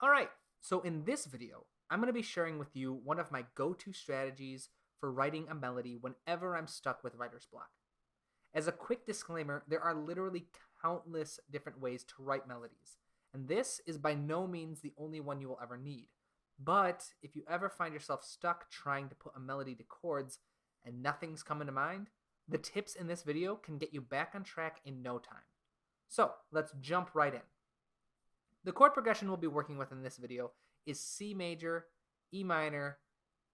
Alright, so in this video, I'm going to be sharing with you one of my go-to strategies for writing a melody whenever I'm stuck with writer's block. As a quick disclaimer, there are literally countless different ways to write melodies, and this is by no means the only one you will ever need. But if you ever find yourself stuck trying to put a melody to chords and nothing's coming to mind, the tips in this video can get you back on track in no time. So let's jump right in. The chord progression we'll be working with in this video is C major, E minor,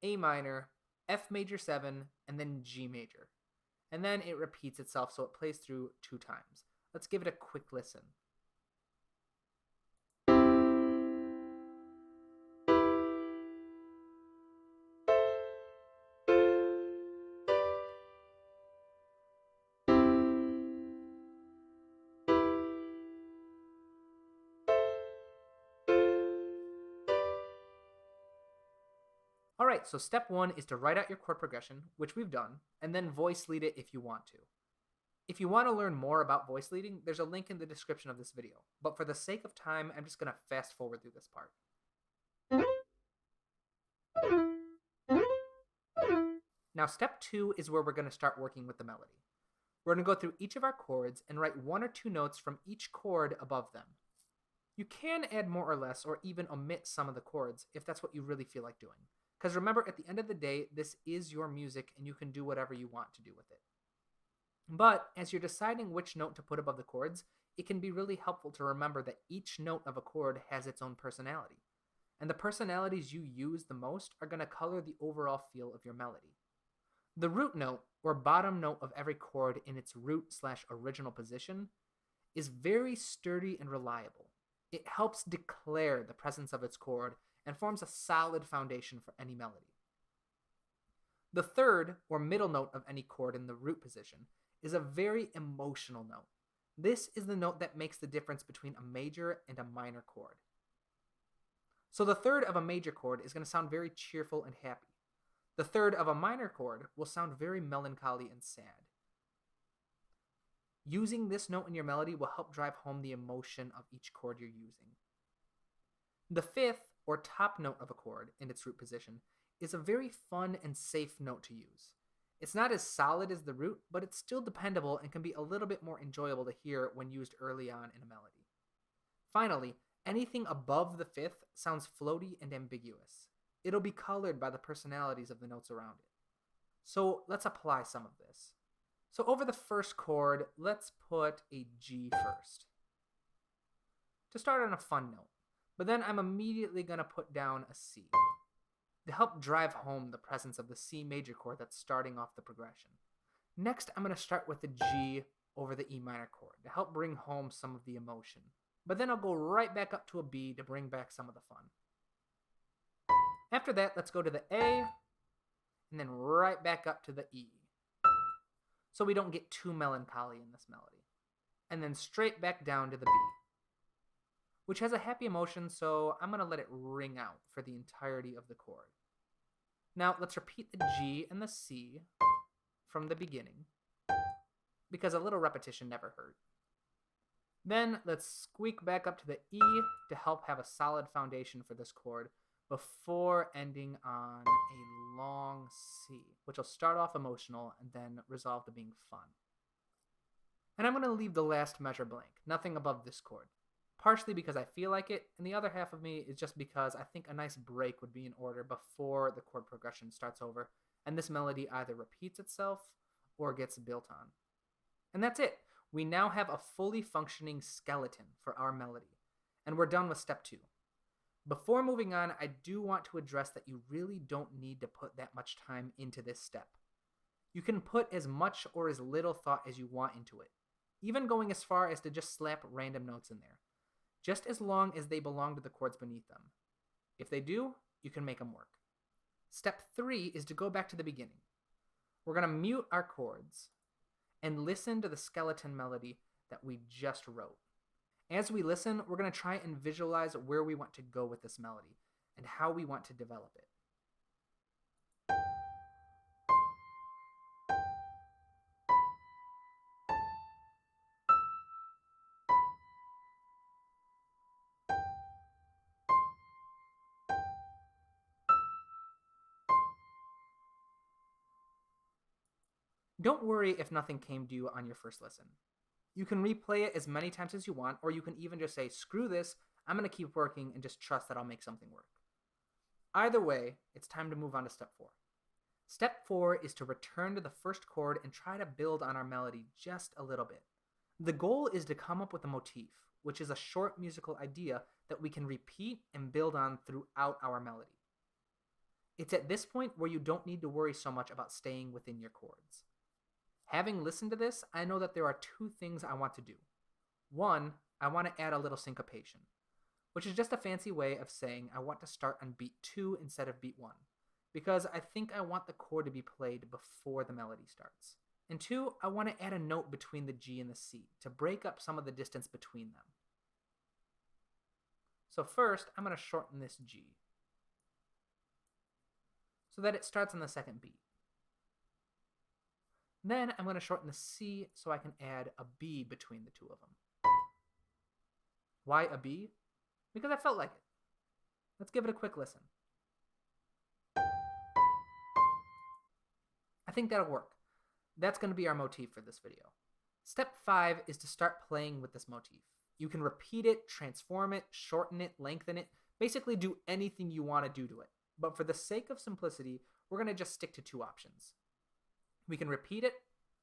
A minor, F major 7, and then G major. And then it repeats itself, so it plays through 2 times. Let's give it a quick listen. Alright, so step 1 is to write out your chord progression, which we've done, and then voice lead it if you want to. If you want to learn more about voice leading, there's a link in the description of this video, but for the sake of time, I'm just going to fast forward through this part. Now step 2 is where we're going to start working with the melody. We're going to go through each of our chords and write 1 or 2 notes from each chord above them. You can add more or less or even omit some of the chords if that's what you really feel like doing. Because remember, at the end of the day, this is your music and you can do whatever you want to do with it. But as you're deciding which note to put above the chords, it can be really helpful to remember that each note of a chord has its own personality. And the personalities you use the most are going to color the overall feel of your melody. The root note, or bottom note of every chord in its root/original position, is very sturdy and reliable. It helps declare the presence of its chord and forms a solid foundation for any melody. The third, or middle note of any chord in the root position, is a very emotional note. This is the note that makes the difference between a major and a minor chord. So the third of a major chord is going to sound very cheerful and happy. The third of a minor chord will sound very melancholy and sad. Using this note in your melody will help drive home the emotion of each chord you're using. The fifth, or top note of a chord in its root position, is a very fun and safe note to use. It's not as solid as the root, but it's still dependable and can be a little bit more enjoyable to hear when used early on in a melody. Finally, anything above the fifth sounds floaty and ambiguous. It'll be colored by the personalities of the notes around it. So let's apply some of this. So over the first chord, let's put a G first, to start on a fun note. But then I'm immediately going to put down a C to help drive home the presence of the C major chord that's starting off the progression. Next, I'm going to start with the G over the E minor chord to help bring home some of the emotion. But then I'll go right back up to a B to bring back some of the fun. After that, let's go to the A, and then right back up to the E, so we don't get too melancholy in this melody. And then straight back down to the B, which has a happy emotion, so I'm going to let it ring out for the entirety of the chord. Now let's repeat the G and the C from the beginning, because a little repetition never hurt. Then let's squeak back up to the E to help have a solid foundation for this chord before ending on a long C, which will start off emotional and then resolve to being fun. And I'm going to leave the last measure blank, nothing above this chord. Partially because I feel like it, and the other half of me is just because I think a nice break would be in order before the chord progression starts over, and this melody either repeats itself or gets built on. And that's it. We now have a fully functioning skeleton for our melody, and we're done with step 2. Before moving on, I do want to address that you really don't need to put that much time into this step. You can put as much or as little thought as you want into it, even going as far as to just slap random notes in there, just as long as they belong to the chords beneath them. If they do, you can make them work. Step 3 is to go back to the beginning. We're going to mute our chords and listen to the skeleton melody that we just wrote. As we listen, we're going to try and visualize where we want to go with this melody and how we want to develop it. Don't worry if nothing came to you on your first listen. You can replay it as many times as you want, or you can even just say, screw this, I'm going to keep working and just trust that I'll make something work. Either way, it's time to move on to step 4. Step 4 is to return to the first chord and try to build on our melody just a little bit. The goal is to come up with a motif, which is a short musical idea that we can repeat and build on throughout our melody. It's at this point where you don't need to worry so much about staying within your chords. Having listened to this, I know that there are 2 things I want to do. 1, I want to add a little syncopation, which is just a fancy way of saying I want to start on beat 2 instead of beat 1, because I think I want the chord to be played before the melody starts. And 2, I want to add a note between the G and the C to break up some of the distance between them. So first, I'm going to shorten this G so that it starts on the second beat. Then I'm going to shorten the C so I can add a B between the 2 of them. Why a B? Because I felt like it. Let's give it a quick listen. I think that'll work. That's going to be our motif for this video. Step 5 is to start playing with this motif. You can repeat it, transform it, shorten it, lengthen it, basically do anything you want to do to it. But for the sake of simplicity, we're going to just stick to 2 options. We can repeat it,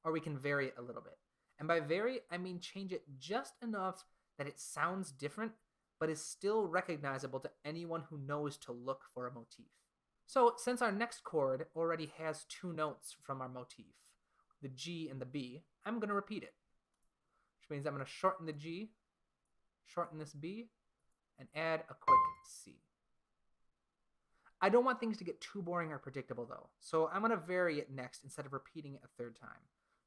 or we can vary it a little bit. And by vary, I mean change it just enough that it sounds different, but is still recognizable to anyone who knows to look for a motif. So since our next chord already has 2 notes from our motif, the G and the B, I'm going to repeat it. Which means I'm going to shorten the G, shorten this B, and add a quick C. I don't want things to get too boring or predictable though, so I'm going to vary it next instead of repeating it a 3rd time.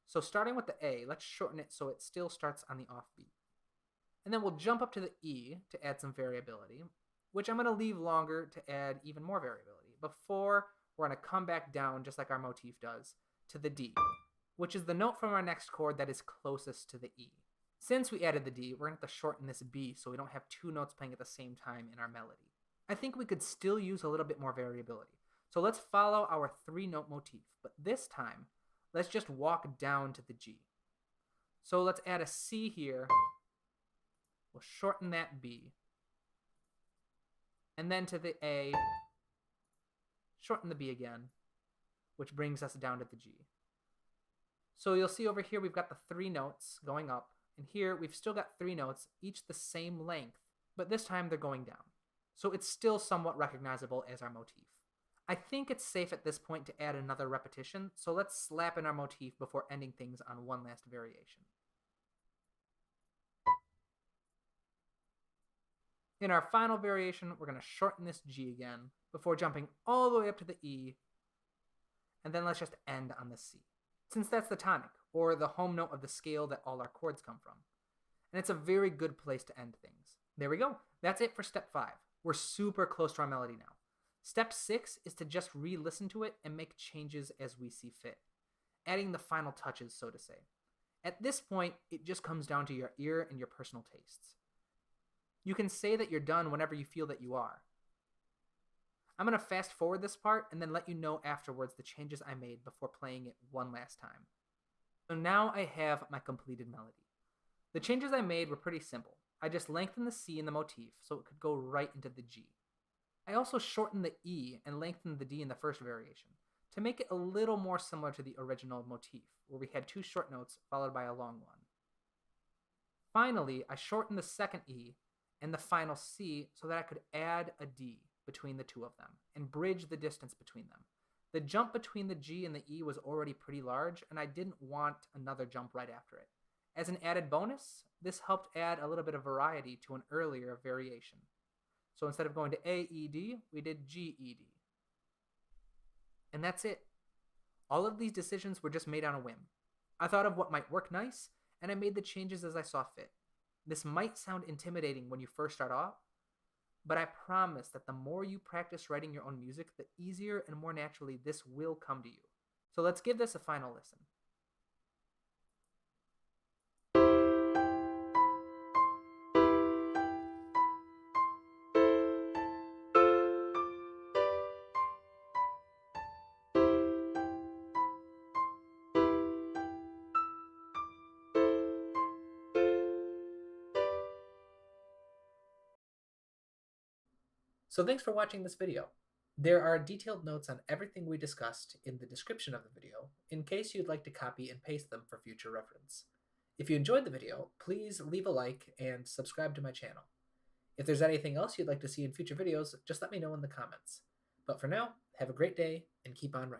So starting with the A, let's shorten it so it still starts on the offbeat. And then we'll jump up to the E to add some variability, which I'm going to leave longer to add even more variability. Before, we're going to come back down, just like our motif does, to the D, which is the note from our next chord that is closest to the E. Since we added the D, we're going to have to shorten this B so we don't have 2 notes playing at the same time in our melody. I think we could still use a little bit more variability. So let's follow our 3-note motif, but this time, let's just walk down to the G. So let's add a C here. We'll shorten that B. And then to the A, shorten the B again, which brings us down to the G. So you'll see over here we've got the 3 notes going up, and here we've still got 3 notes, each the same length, but this time they're going down. So it's still somewhat recognizable as our motif. I think it's safe at this point to add another repetition, so let's slap in our motif before ending things on one last variation. In our final variation, we're going to shorten this G again before jumping all the way up to the E, and then let's just end on the C, since that's the tonic, or the home note of the scale that all our chords come from. And it's a very good place to end things. There we go. That's it for step 5. We're super close to our melody now. Step 6 is to just re-listen to it and make changes as we see fit, adding the final touches, so to say. At this point, it just comes down to your ear and your personal tastes. You can say that you're done whenever you feel that you are. I'm going to fast forward this part and then let you know afterwards the changes I made before playing it one last time. So now I have my completed melody. The changes I made were pretty simple. I just lengthened the C in the motif so it could go right into the G. I also shortened the E and lengthened the D in the first variation to make it a little more similar to the original motif, where we had 2 short notes followed by a long one. Finally, I shortened the second E and the final C so that I could add a D between the 2 of them and bridge the distance between them. The jump between the G and the E was already pretty large, and I didn't want another jump right after it. As an added bonus, this helped add a little bit of variety to an earlier variation. So instead of going to A, E, D, we did G, E, D. And that's it. All of these decisions were just made on a whim. I thought of what might work nice, and I made the changes as I saw fit. This might sound intimidating when you first start off, but I promise that the more you practice writing your own music, the easier and more naturally this will come to you. So let's give this a final listen. So thanks for watching this video. There are detailed notes on everything we discussed in the description of the video, in case you'd like to copy and paste them for future reference. If you enjoyed the video, please leave a like and subscribe to my channel. If there's anything else you'd like to see in future videos, just let me know in the comments. But for now, have a great day and keep on writing.